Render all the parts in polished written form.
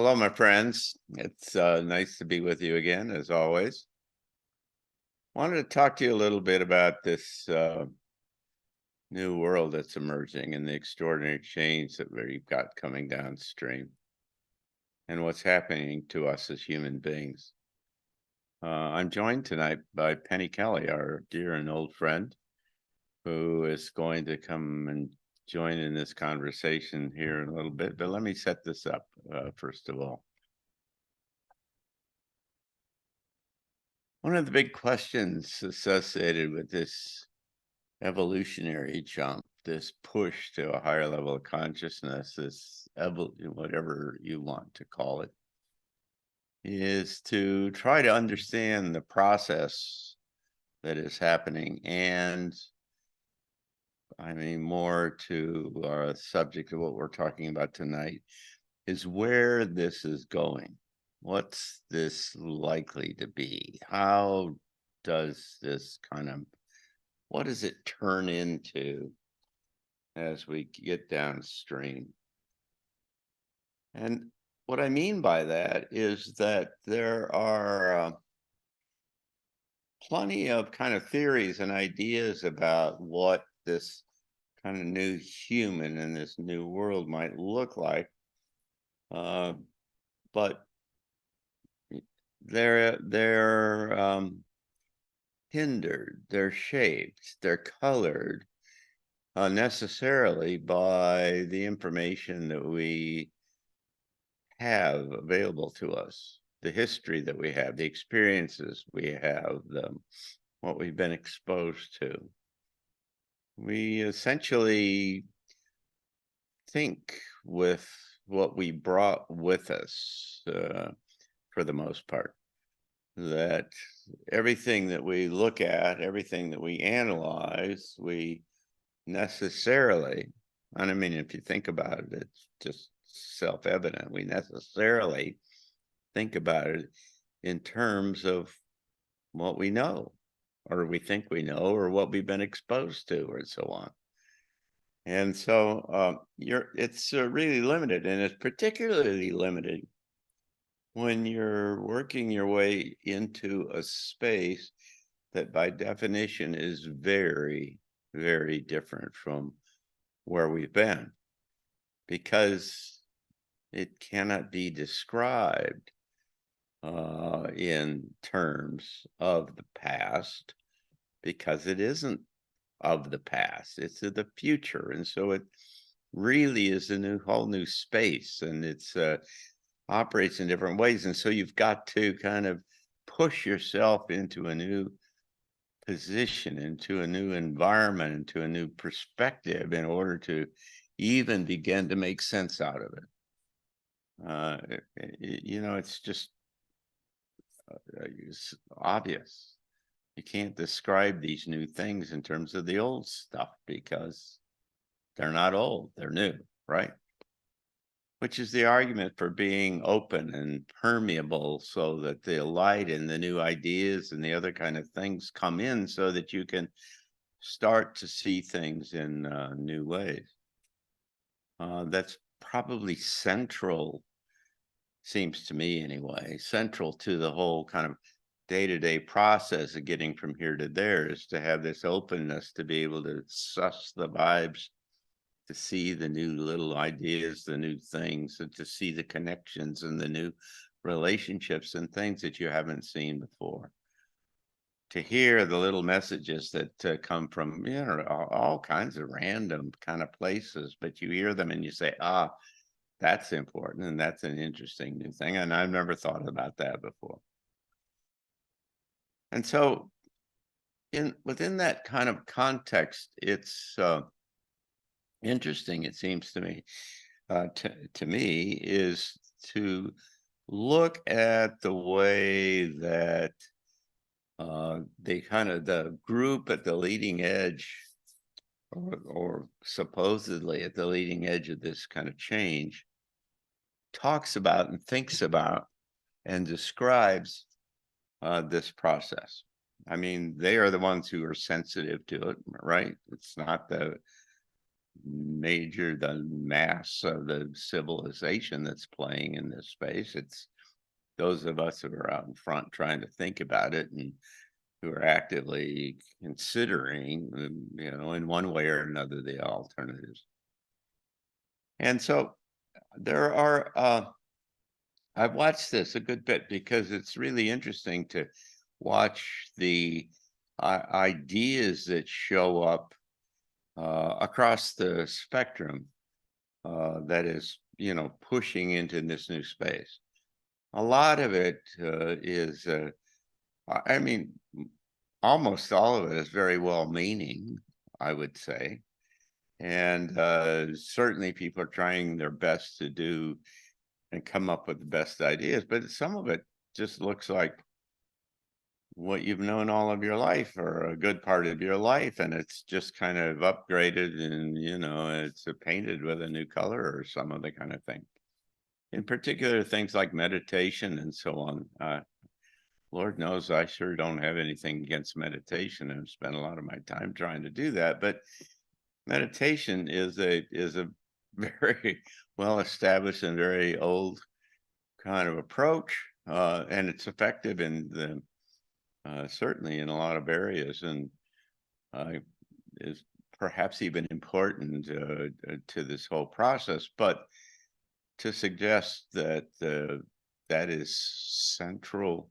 Hello, my friends. It's nice to be with you again, as always. Wanted to talk to you a little bit about this new world that's emerging and the extraordinary change that we've got coming downstream and what's happening to us as human beings. I'm joined tonight by Penny Kelly, our dear and old friend, who is going to come and join in this conversation here in a little bit. But let me set this up first of all. One of the big questions associated with this evolutionary jump, this push to a higher level of consciousness, whatever you want to call it, is to try to understand the process that is happening. And I mean, more to our subject of what we're talking about tonight, is where this is going. What's this likely to be? How does this what does it turn into as we get downstream? And what I mean by that is that there are plenty of kind of theories and ideas about what this kind of new human in this new world might look like. But they're hindered, they're shaped, they're colored necessarily by the information that we have available to us, the history that we have, the experiences we have, what we've been exposed to. We essentially think with what we brought with us for the most part, that everything that we look at, everything that we analyze, we necessarily, and I mean, if you think about it, it's just self-evident, we necessarily think about it in terms of what we know, or we think we know, or what we've been exposed to, or so on. And so it's really limited, and it's particularly limited when you're working your way into a space that by definition is very, very different from where we've been, because it cannot be described in terms of the past, because it isn't of the past, it's of the future. And so it really is a whole new space, and it's operates in different ways. And so you've got to kind of push yourself into a new position, into a new environment, into a new perspective in order to even begin to make sense out of it. It's just it's obvious. You can't describe these new things in terms of the old stuff, because they're not old, they're new, right? Which is the argument for being open and permeable, so that the light and the new ideas and the other kind of things come in, so that you can start to see things in new ways. That's probably central, seems to me anyway, central to the whole kind of day-to-day process of getting from here to there, is to have this openness to be able to suss the vibes, to see the new little ideas, the new things, and to see the connections and the new relationships and things that you haven't seen before. To hear the little messages that come from, all kinds of random kind of places, but you hear them and you say, that's important, and that's an interesting new thing, and I've never thought about that before. And so within that kind of context, it's interesting, it seems to me, to me, is to look at the way that the group at the leading edge, or supposedly at the leading edge of this kind of change, talks about and thinks about and describes this process. I mean, they are the ones who are sensitive to it, right? It's not the mass of the civilization that's playing in this space. It's those of us who are out in front trying to think about it and who are actively considering, in one way or another, the alternatives. And so there are, I've watched this a good bit because it's really interesting to watch the ideas that show up across the spectrum that is, pushing into this new space. A lot of it is, I mean, almost all of it is very well-meaning, I would say. And certainly people are trying their best to do and come up with the best ideas, but some of it just looks like what you've known all of your life or a good part of your life, and it's just kind of upgraded and, it's painted with a new color or some other kind of thing. In particular, things like meditation and so on. Lord knows I sure don't have anything against meditation. I've spent a lot of my time trying to do that, but meditation is a very well established and very old kind of approach, and it's effective in the certainly in a lot of areas, and is perhaps even important to this whole process. But to suggest that that is central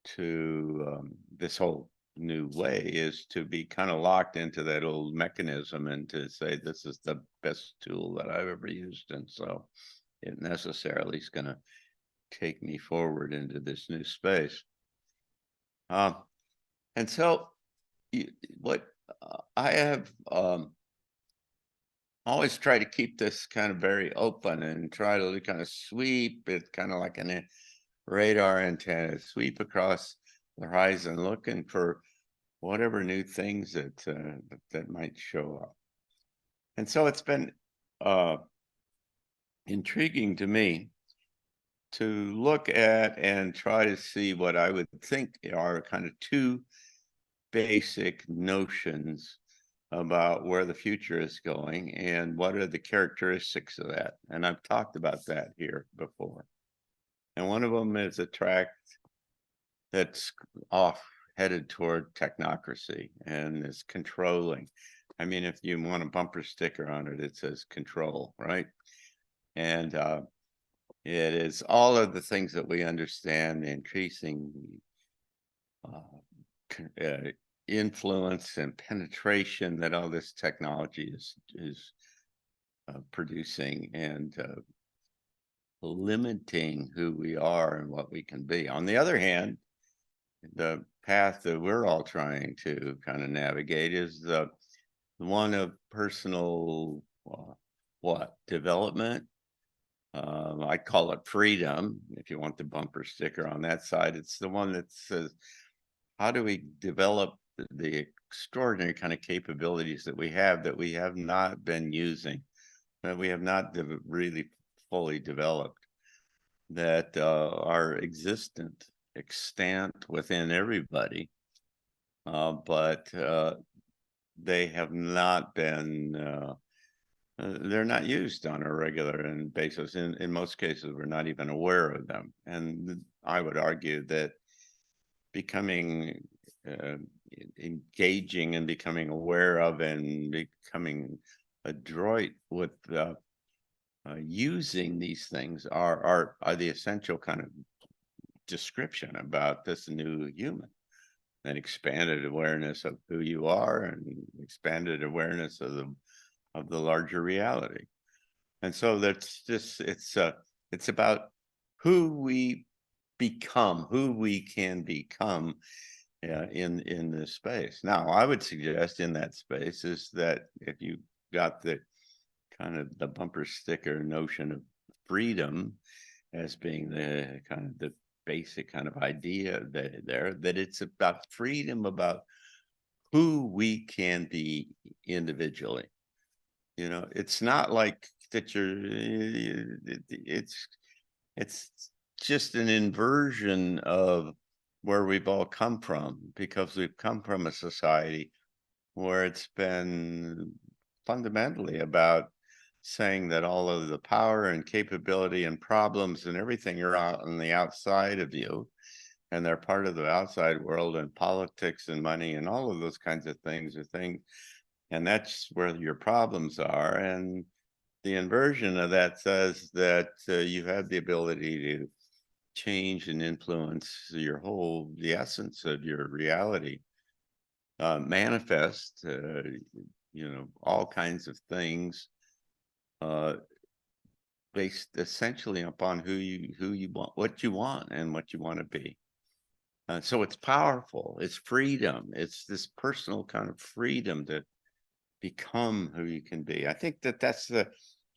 to this whole new way is to be kind of locked into that old mechanism and to say this is the best tool that I've ever used, and so it necessarily is going to take me forward into this new space. And so what I have always try to keep this kind of very open and try to kind of sweep it kind of like an radar antenna, sweep across the horizon, looking for whatever new things that might show up. And so it's been intriguing to me to look at and try to see what I would think are kind of two basic notions about where the future is going and what are the characteristics of that. And I've talked about that here before. And one of them is a track that's off headed toward technocracy and is controlling. I mean, if you want a bumper sticker on it, it says control, right? And it is all of the things that we understand, increasing influence and penetration that all this technology is producing, and limiting who we are and what we can be. On the other hand, the path that we're all trying to kind of navigate is the one of personal development. I call it freedom. If you want the bumper sticker on that side, it's the one that says, how do we develop the extraordinary kind of capabilities that we have not been using, that we have not really fully developed, that are extant within everybody, but they have not been they're not used on a regular basis. In most cases, we're not even aware of them. And I would argue that becoming engaging and becoming aware of and becoming adroit with using these things are the essential kind of description about this new human. An expanded awareness of who you are and expanded awareness of the larger reality. And so that's just it's about who we become, who we can become in this space. Now, I would suggest in that space is that if you got the kind of the bumper sticker notion of freedom as being the kind of the basic kind of idea that it's about freedom, about who we can be individually. It's not like that it's just an inversion of where we've all come from, because we've come from a society where it's been fundamentally about saying that all of the power and capability and problems and everything are out on the outside of you, and they're part of the outside world, and politics and money and all of those kinds of things are things, and that's where your problems are. And the inversion of that says that you have the ability to change and influence the essence of your reality, manifest, all kinds of things, uh, based essentially upon who you want, what you want, and what you want to be. So it's powerful. It's freedom. It's this personal kind of freedom to become who you can be. I think that that's the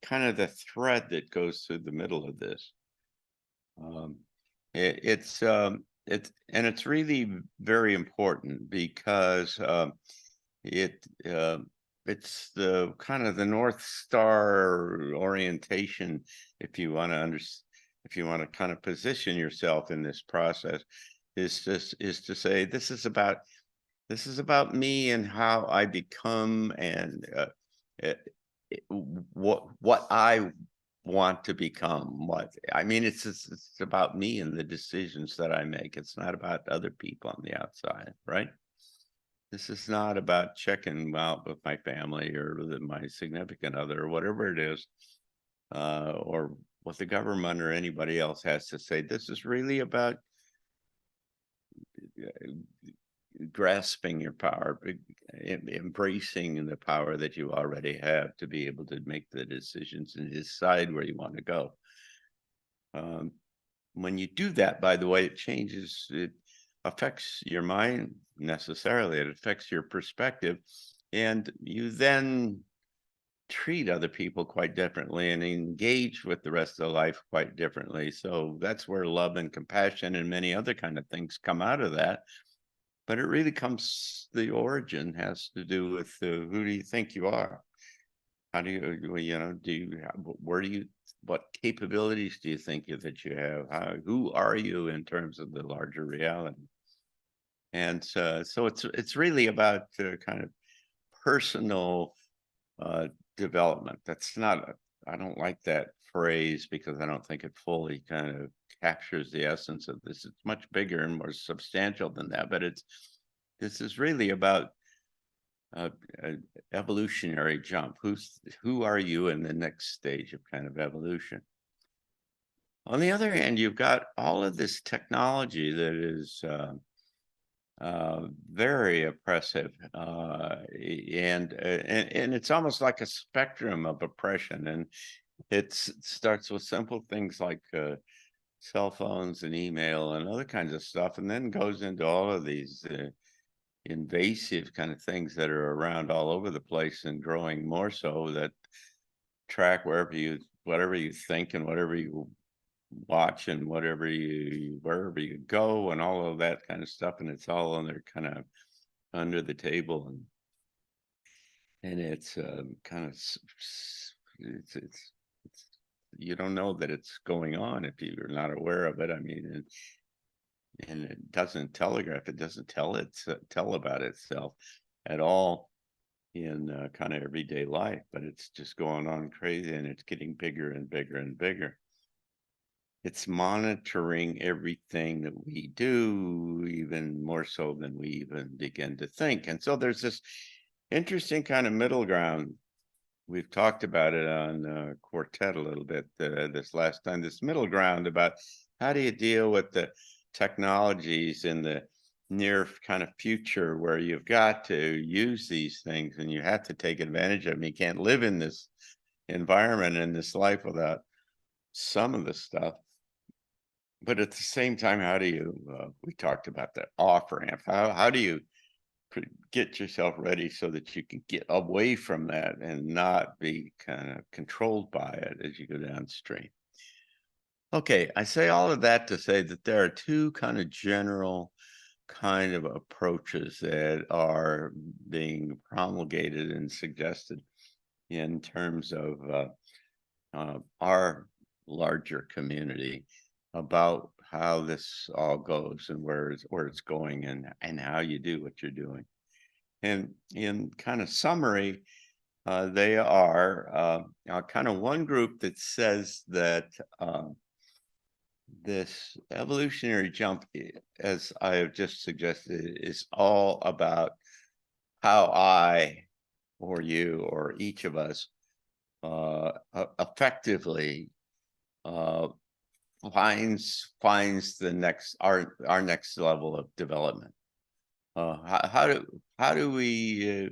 kind of the thread that goes through the middle of this. Um, it's really very important because it it's the kind of the North Star orientation, if you want to if you want to kind of position yourself in this process, is to say this is about me and how I become, and uh, what I want to become. What I mean, it's about me and the decisions that I make. It's not about other people on the outside, right? This is not about checking out with my family or with my significant other or whatever it is, or what the government or anybody else has to say. This is really about grasping your power, embracing the power that you already have to be able to make the decisions and decide where you want to go. When you do that, by the way, it affects your mind necessarily. It affects your perspective, and you then treat other people quite differently and engage with the rest of the life quite differently. So that's where love and compassion and many other kind of things come out of that. But it really the origin has to do with who do you think you are? How do what capabilities do you think that you have? Who are you in terms of the larger reality? And so it's really about kind of personal development. I don't like that phrase because I don't think it fully kind of captures the essence of this. It's much bigger and more substantial than that, but this is really about an evolutionary jump. Who are you in the next stage of kind of evolution? On the other hand, you've got all of this technology that is very oppressive, and it's almost like a spectrum of oppression. And it starts with simple things like cell phones and email and other kinds of stuff, and then goes into all of these invasive kind of things that are around all over the place and growing more so, that track whatever you think and whatever you watch and wherever you go and all of that kind of stuff. And it's all under the table, and it's kind of it's you don't know that it's going on if you're not aware of it. I mean, and it doesn't telegraph. It doesn't tell about itself at all in kind of everyday life, but it's just going on crazy, and it's getting bigger and bigger and bigger. It's monitoring everything that we do, even more so than we even begin to think. And so there's this interesting kind of middle ground. We've talked about it on Quartet a little bit this last time, this middle ground about how do you deal with the technologies in the near kind of future where you've got to use these things and you have to take advantage of them. You can't live in this environment, in this life, without some of the stuff. But at the same time, how do you, we talked about the off ramp. How do you get yourself ready so that you can get away from that and not be kind of controlled by it as you go downstream? Okay, I say all of that to say that there are two kind of general kind of approaches that are being promulgated and suggested in terms of our larger community about how this all goes and where it's going, and how you do what you're doing. And in kind of summary, They are kind of one group that says that this evolutionary jump, as I have just suggested, is all about how I or you or each of us effectively uh, finds the next our next level of development. How do we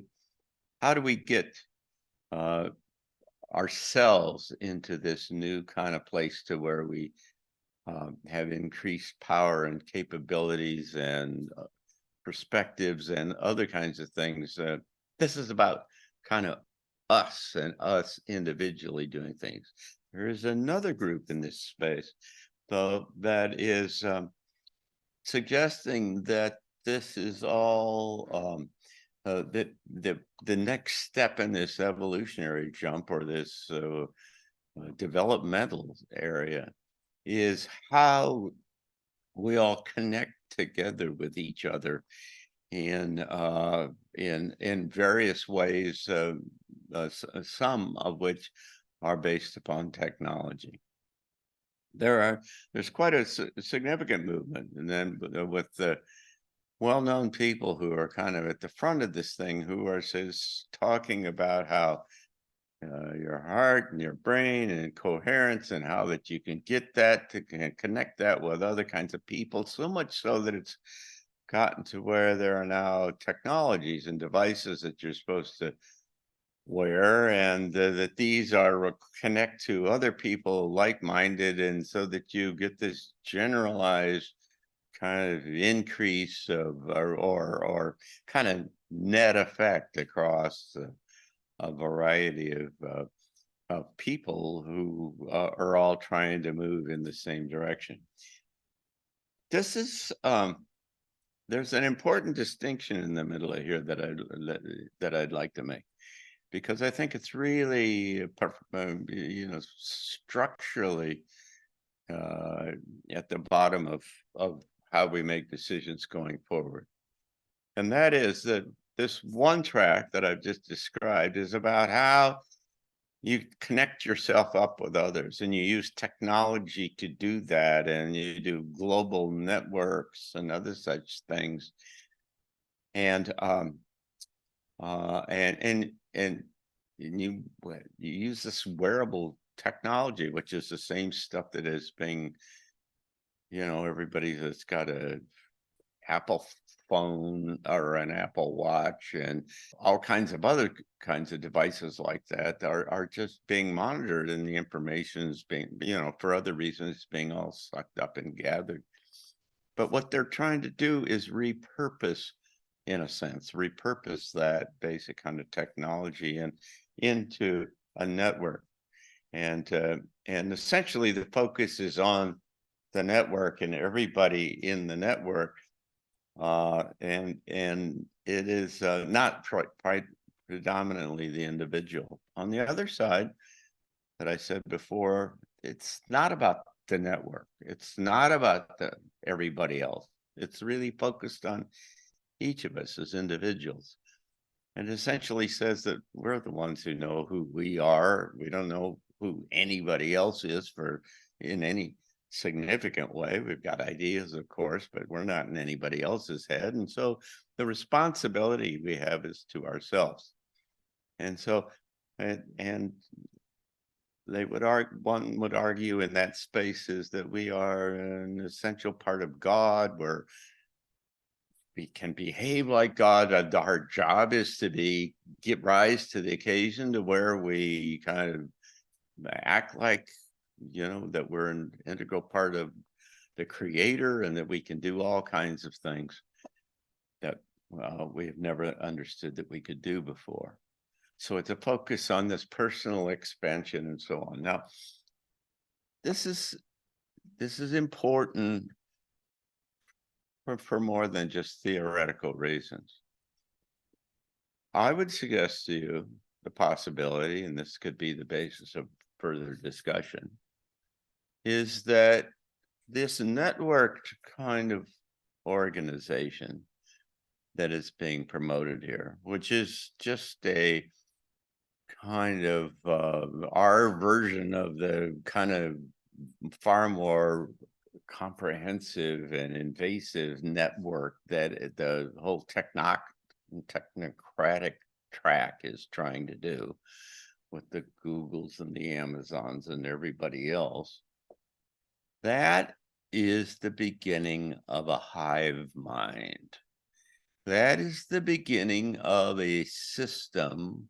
how do we get uh, ourselves into this new kind of place to where we have increased power and capabilities and perspectives and other kinds of things? This is about kind of us and us individually doing things. There is another group in this space, though, that is suggesting that this is all that the next step in this evolutionary jump, or this developmental area, is how we all connect together with each other in various ways, some of which are based upon technology. There's quite a significant movement, and then with the well-known people who are kind of at the front of this thing, who are talking about how your heart and your brain and coherence, and how that you can get that to connect that with other kinds of people, so much so that it's gotten to where there are now technologies and devices that you're supposed to wear, and that these are connect to other people like-minded, and so that you get this generalized kind of increase of or kind of net effect across a variety of people who are all trying to move in the same direction. This is there's an important distinction in the middle of here that I'd like to make, because I think it's really structurally at the bottom of how we make decisions going forward. And that is that this one track that I've just described is about how you connect yourself up with others, and you use technology to do that, and you do global networks and other such things. And and you use this wearable technology, which is the same stuff that is being, everybody that's got a Apple phone or an Apple Watch and all kinds of other kinds of devices like that are just being monitored, and the information is being, for other reasons, being all sucked up and gathered. But what they're trying to do is repurpose, in a sense, repurpose that basic kind of technology and into a network. And essentially the focus is on the network and everybody in the network. And it is not predominantly the individual. On the other side, that I said before, it's not about the network. It's not about everybody else. It's really focused on each of us as individuals. And essentially says that we're the ones who know who we are. We don't know who anybody else is in any significant way. We've got ideas, of course, but we're not in anybody else's head. And so the responsibility we have is to ourselves. And so, and one would argue in that space is that we are an essential part of God, where we can behave like God. Our job is to rise to the occasion, to where we kind of act like, that we're an integral part of the creator, and that we can do all kinds of things that we have never understood that we could do before. So it's a focus on this personal expansion and so on. Now, this is important for more than just theoretical reasons. I would suggest to you the possibility, and this could be the basis of further discussion, is that this networked kind of organization that is being promoted here, which is just a kind of our version of the kind of far more comprehensive and invasive network that the whole technocratic track is trying to do with the Googles and the Amazons and everybody else. That is the beginning of a hive mind. That is the beginning of a system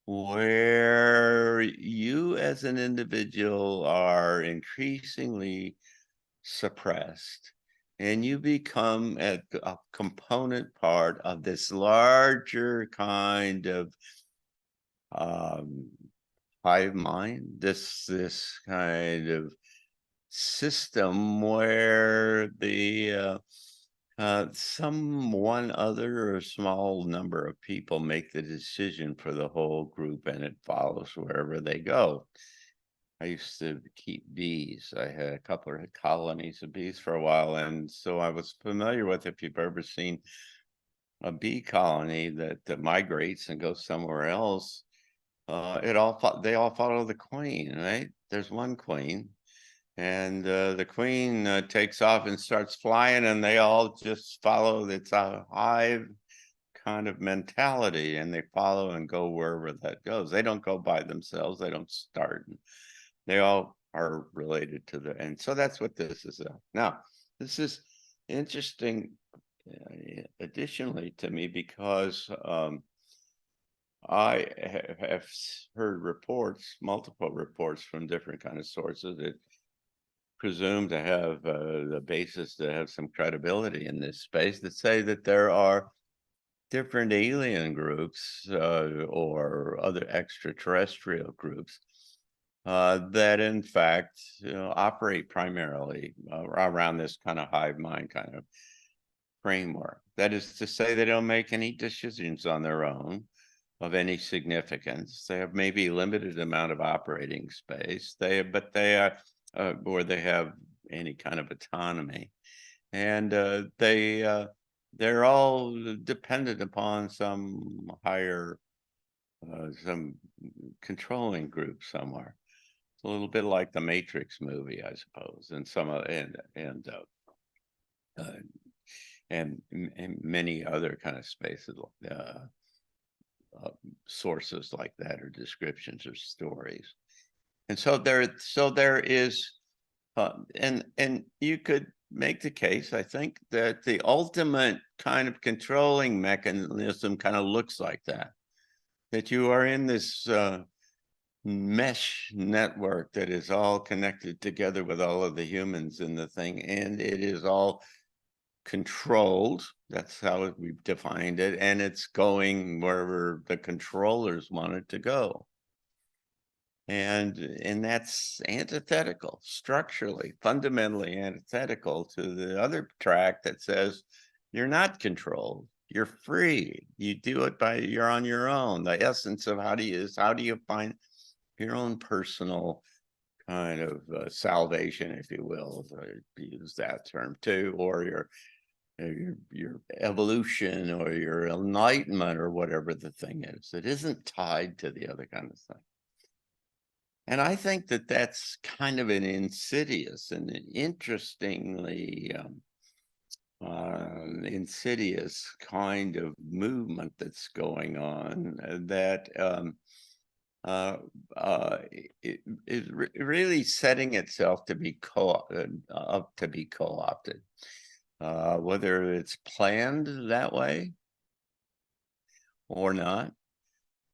where you as an individual are increasingly suppressed and you become a component part of this larger kind of um, hive mind, this kind of system where the some one other or small number of people make the decision for the whole group and it follows wherever they go. I used to keep bees. I had a couple of colonies of bees for a while, and so I was familiar with, if you've ever seen a bee colony that migrates and goes somewhere else, they all follow the queen, right? There's one queen, and the queen takes off and starts flying, and they all just follow. It's a hive kind of mentality, and they follow and go wherever that goes. They don't go by themselves. They don't start. They all are related to the, and so that's what this is. Now, this is interesting, additionally to me, because I have heard reports, multiple reports from different kind of sources that presume to have the basis to have some credibility in this space, that say that there are different alien groups or other extraterrestrial groups that in fact operate primarily around this kind of hive mind kind of framework. That is to say, they don't make any decisions on their own of any significance. They have maybe limited amount of operating space. But they are, or they have any kind of autonomy, and they're all dependent upon some higher, some controlling group somewhere. It's a little bit like the Matrix movie, I suppose, and some uh, and many other kind of spaces, sources like that, or descriptions or stories. And so there is, and you could make the case, I think, that the ultimate kind of controlling mechanism kind of looks like that you are in this mesh network that is all connected together with all of the humans in the thing, and it is all controlled. That's how we've defined it, and it's going wherever the controllers want it to go. And that's antithetical, structurally, fundamentally antithetical to the other track that says you're not controlled, you're free, you do it you're on your own. The essence of how do you find your own personal kind of salvation, if you will, use that term too, or your evolution or your enlightenment or whatever the thing is. It isn't tied to the other kind of thing. And I think that that's kind of an insidious and an interestingly insidious kind of movement that's going on, that it is really setting itself to be co-opted, whether it's planned that way or not.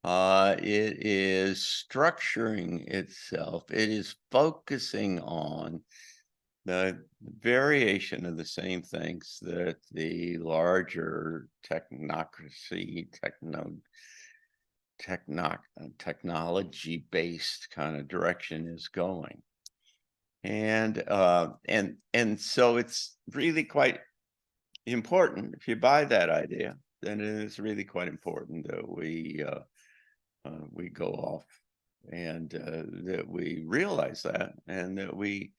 It is structuring itself. It is focusing on the variation of the same things that the larger technocracy, technology-based kind of direction is going. And so it's really quite important. If you buy that idea, then it is really quite important that we go off, and that we realize that, and that we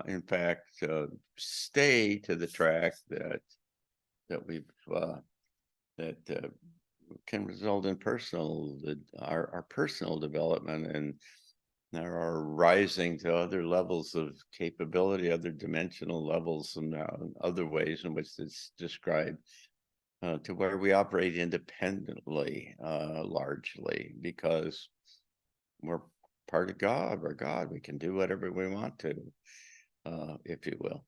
in fact stay to the track that we've that can result in our personal development and our rising to other levels of capability, other dimensional levels, and other ways in which it's described, to where we operate independently, largely, because we're part of God. We're God. We can do whatever we want to, if you will.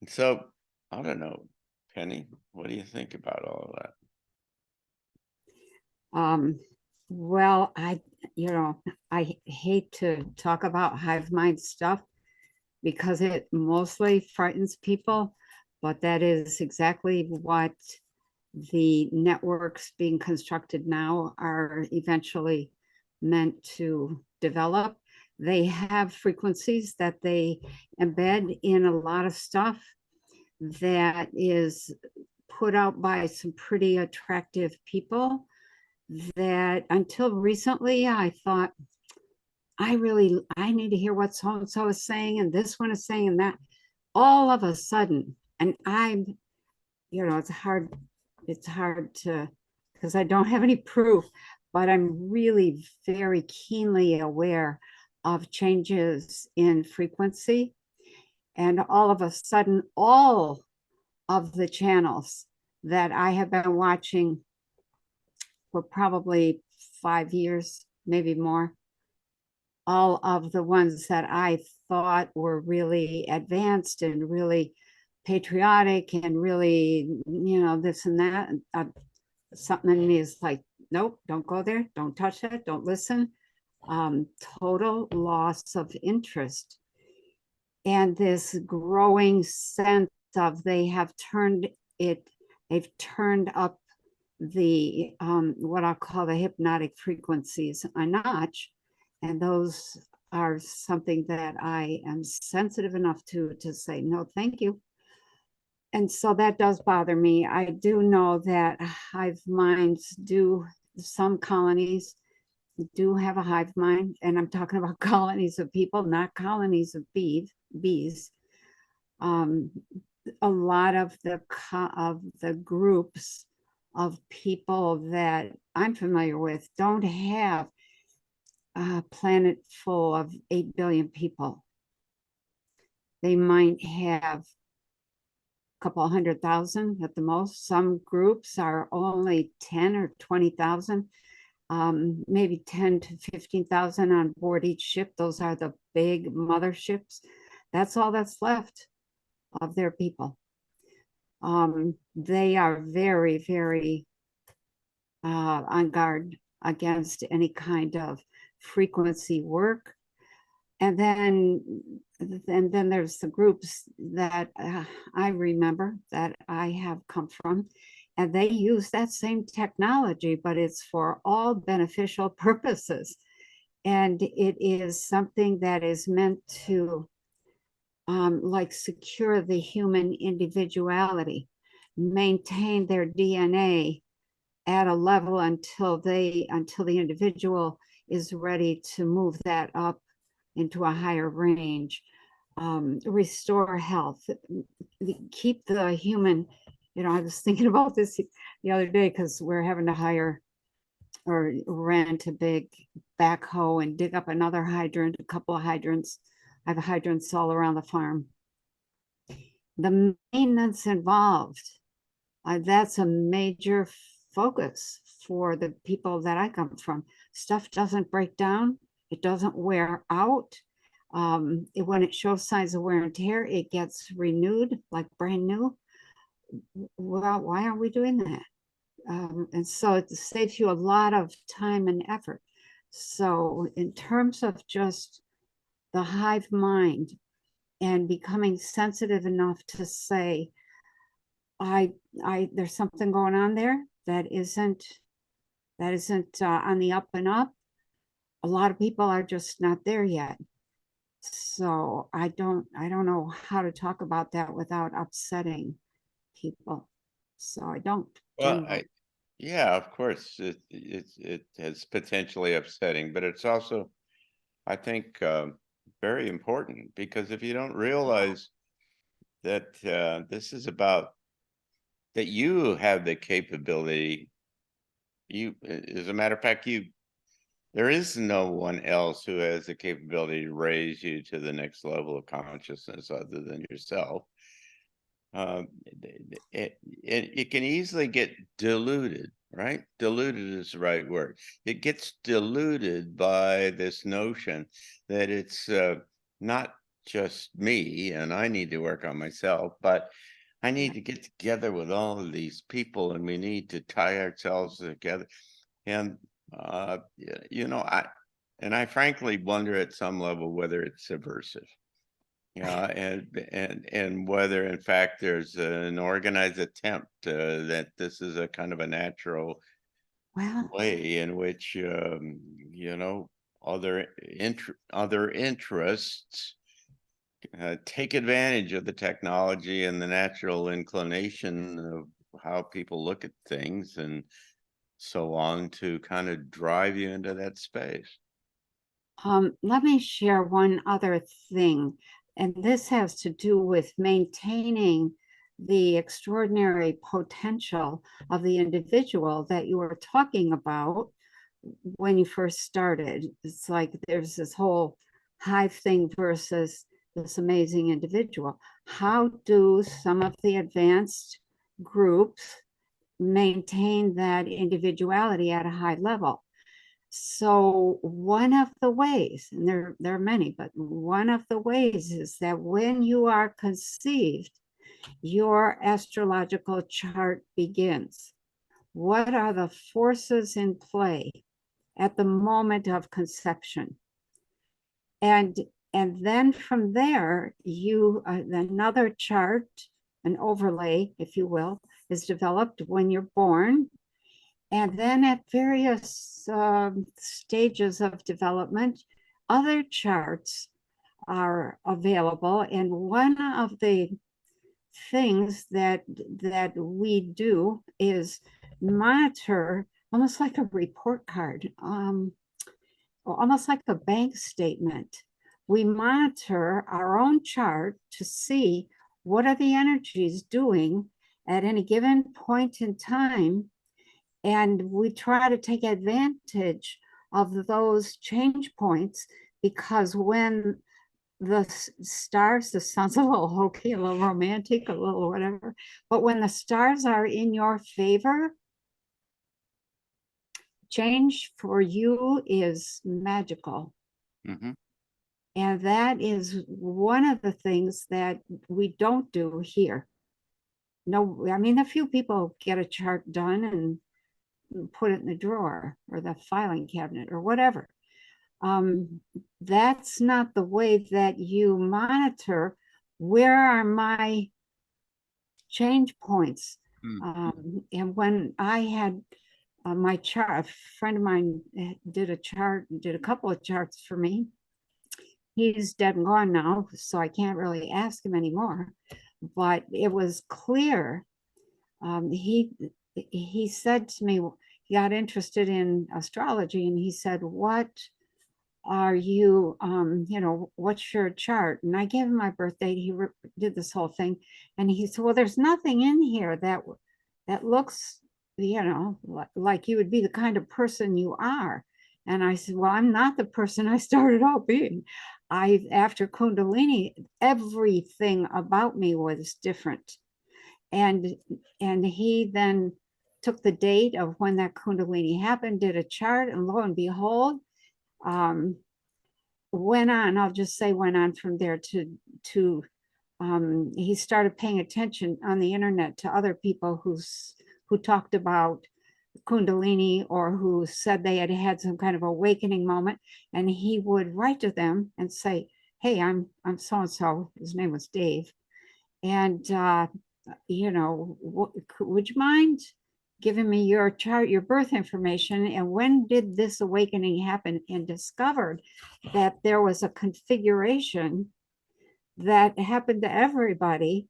And so, I don't know, Penny, what do you think about all of that? Well, I hate to talk about hive mind stuff because it mostly frightens people, but that is exactly what the networks being constructed now are eventually meant to develop. They have frequencies that they embed in a lot of stuff that is put out by some pretty attractive people that until recently I thought I need to hear what so and so is saying and this one is saying and that. All of a sudden, and it's hard to, because I don't have any proof, but I'm really very keenly aware of changes in frequency. And all of a sudden, all of the channels that I have been watching for probably 5 years, maybe more, all of the ones that I thought were really advanced and really patriotic and really, this and that. Something in me is like, nope, don't go there, don't touch that, don't listen. Total loss of interest. And this growing sense of they've turned up the what I'll call the hypnotic frequencies a notch, and those are something that I am sensitive enough to say no, thank you. And so that does bother me. I do know that hive minds some colonies do have a hive mind, and I'm talking about colonies of people, not colonies of bees. A lot of the groups of people that I'm familiar with don't have a planet full of 8 billion people. They might have a couple 100,000 at the most. Some groups are only 10 or 20,000, maybe 10 to 15,000 on board each ship. Those are the big motherships. That's all that's left of their people. They are very, very on guard against any kind of frequency work. And then there's the groups that I remember that I have come from, and they use that same technology, but it's for all beneficial purposes. And it is something that is meant to like secure the human individuality, maintain their DNA at a level until the individual is ready to move that up into a higher range, restore health, keep the human, I was thinking about this the other day because we're having to hire or rent a big backhoe and dig up another hydrant, a couple of hydrants. I have hydrants all around the farm. The maintenance involved, that's a major focus for the people that I come from. Stuff doesn't break down. It doesn't wear out. When it shows signs of wear and tear, it gets renewed like brand new. Well, why aren't we doing that? And so it saves you a lot of time and effort. So in terms of just the hive mind and becoming sensitive enough to say, there's something going on there that isn't on the up and up. A lot of people are just not there yet. So I don't know how to talk about that without upsetting people. So I don't. Well, yeah, of course, it is potentially upsetting, but it's also, I think, very important, because if you don't realize that this is about that you have the capability as a matter of fact, there is no one else who has the capability to raise you to the next level of consciousness other than yourself. It can easily get diluted, right? Diluted is the right word. It gets diluted by this notion that it's not just me and I need to work on myself, but I need to get together with all of these people and we need to tie ourselves together. And, I frankly wonder at some level whether it's subversive. Yeah, and whether in fact there's an organized attempt that this is a kind of a natural Well, way in which other interests take advantage of the technology and the natural inclination of how people look at things and so on to kind of drive you into that space. let me share one other thing, and this has to do with maintaining the extraordinary potential of the individual that you were talking about when you first started. It's like there's this whole Hive thing versus this amazing individual. How do some of the advanced groups maintain that individuality at a high level? So one of the ways, and there are many, but one of the ways is that when you are conceived, your astrological chart begins. What are the forces in play at the moment of conception? And then from there, another chart, an overlay, if you will, is developed when you're born. And then at various stages of development, other charts are available. And one of the things that we do is monitor, almost like a report card, almost like a bank statement. We monitor our own chart to see what are the energies doing at any given point in time, and we try to take advantage of those change points, because when the stars, this sounds a little hokey, a little romantic, a little whatever, but when the stars are in your favor, change for you is magical. Mm-hmm. And that is one of the things that we don't do here. No, I mean, a few people get a chart done and put it in the drawer or the filing cabinet or whatever. That's not the way that you monitor where are my change points. And when I had my chart, a friend of mine did a couple of charts for me. He's dead and gone now, so I can't really ask him anymore. But it was clear. He said to me, he got interested in astrology, and he said, "What are you? What's your chart?" And I gave him my birth date. He did this whole thing, and he said, "Well, there's nothing in here that looks, like you would be the kind of person you are." And I said, "Well, I'm not the person I started out being. After Kundalini, everything about me was different." And he then took the date of when that Kundalini happened, did a chart, and lo and behold, went on. I'll just say went on from there to he started paying attention on the internet to other people who talked about Kundalini, or who said they had had some kind of awakening moment, and he would write to them and say, "Hey, I'm so and so." His name was Dave, and would you mind giving me your chart, your birth information, and when did this awakening happen? And discovered that there was a configuration that happened to everybody,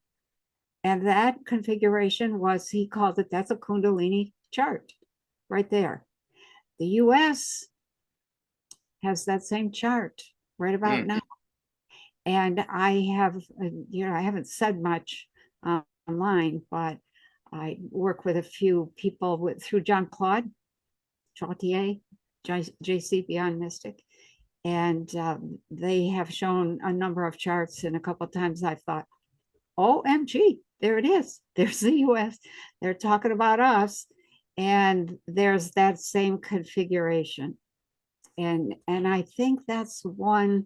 and that configuration was, he called it, that's a Kundalini chart right there. The US has that same chart right about now. And I have, I haven't said much online, but I work with a few people through John Claude, Trottier, JC Beyond Mystic. And they have shown a number of charts, and a couple of times I've thought, OMG, there it is. There's the US. They're talking about us. And there's that same configuration. And I think that's one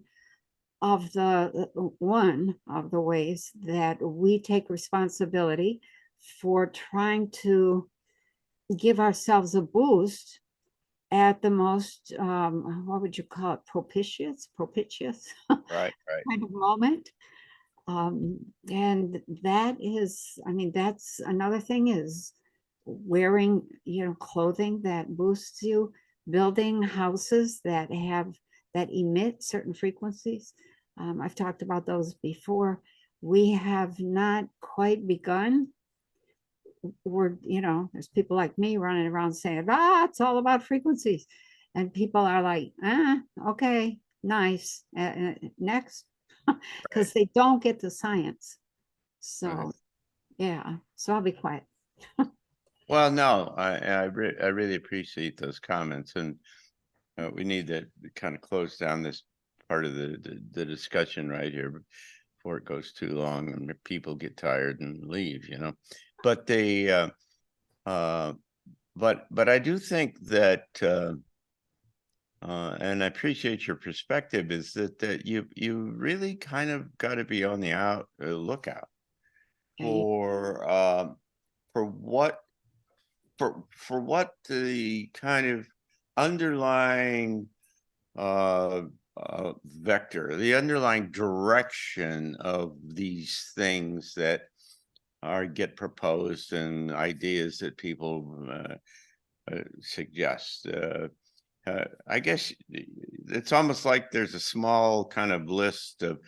of the ways that we take responsibility for trying to give ourselves a boost at the most what would you call it, propitious Right, right. kind of moment. And that is, I mean, that's another thing, is wearing, clothing that boosts you, building houses that emit certain frequencies. I've talked about those before. We have not quite begun. There's people like me running around saying, it's all about frequencies. And people are like, okay, nice. Next, because Right. they don't get the science. So, Right. yeah, so I'll be quiet. Well, no, I really appreciate those comments, and we need to kind of close down this part of the discussion right here before it goes too long and people get tired and leave, But they, but I do think that, and I appreciate your perspective, is that you really kind of got to be on the lookout Okay. for what the kind of underlying vector, the underlying direction of these things that get proposed and ideas that people suggest. I guess it's almost like there's a small kind of list of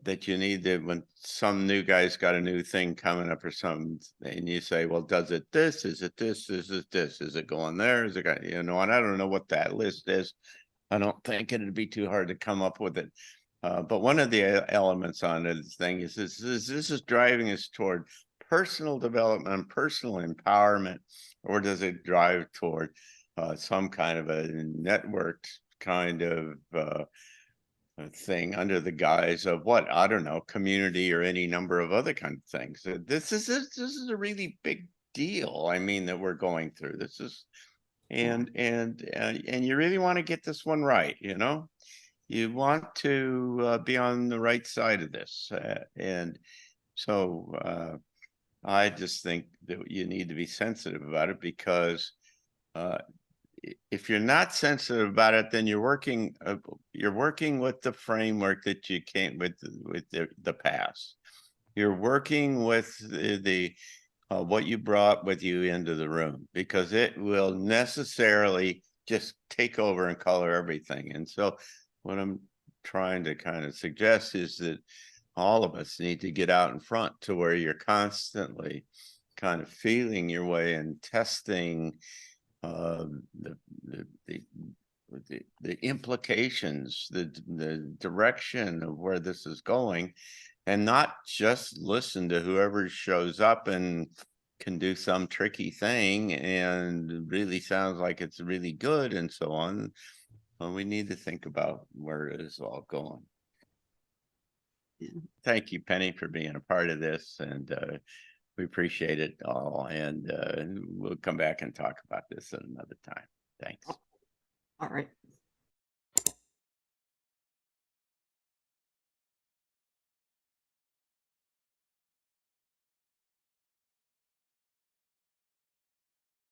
that you need to, when some new guy's got a new thing coming up or something, and you say, well, does it this? Is it this? Is it this? Is it going there? Is it going, and I don't know what that list is. I don't think it'd be too hard to come up with it. But one of the elements on this thing is this is driving us toward personal development, personal empowerment, or does it drive toward some kind of a networked kind of thing under the guise of what, I don't know, community or any number of other kind of things? This is a really big deal. I mean, that we're going through. This is, and you really want to get this one right. You want to be on the right side of this, and so I just think that you need to be sensitive about it, because if you're not sensitive about it, then you're working with the framework that you came with the past. You're working with the what you brought with you into the room, because it will necessarily just take over and color everything. And so what I'm trying to kind of suggest is that all of us need to get out in front to where you're constantly kind of feeling your way and testing the implications, the direction of where this is going, and not just listen to whoever shows up and can do some tricky thing and really sounds like it's really good and so on. Well, we need to think about where it is all going. Thank you, Penny, for being a part of this, and we appreciate it all, and we'll come back and talk about this at another time. Thanks. All right.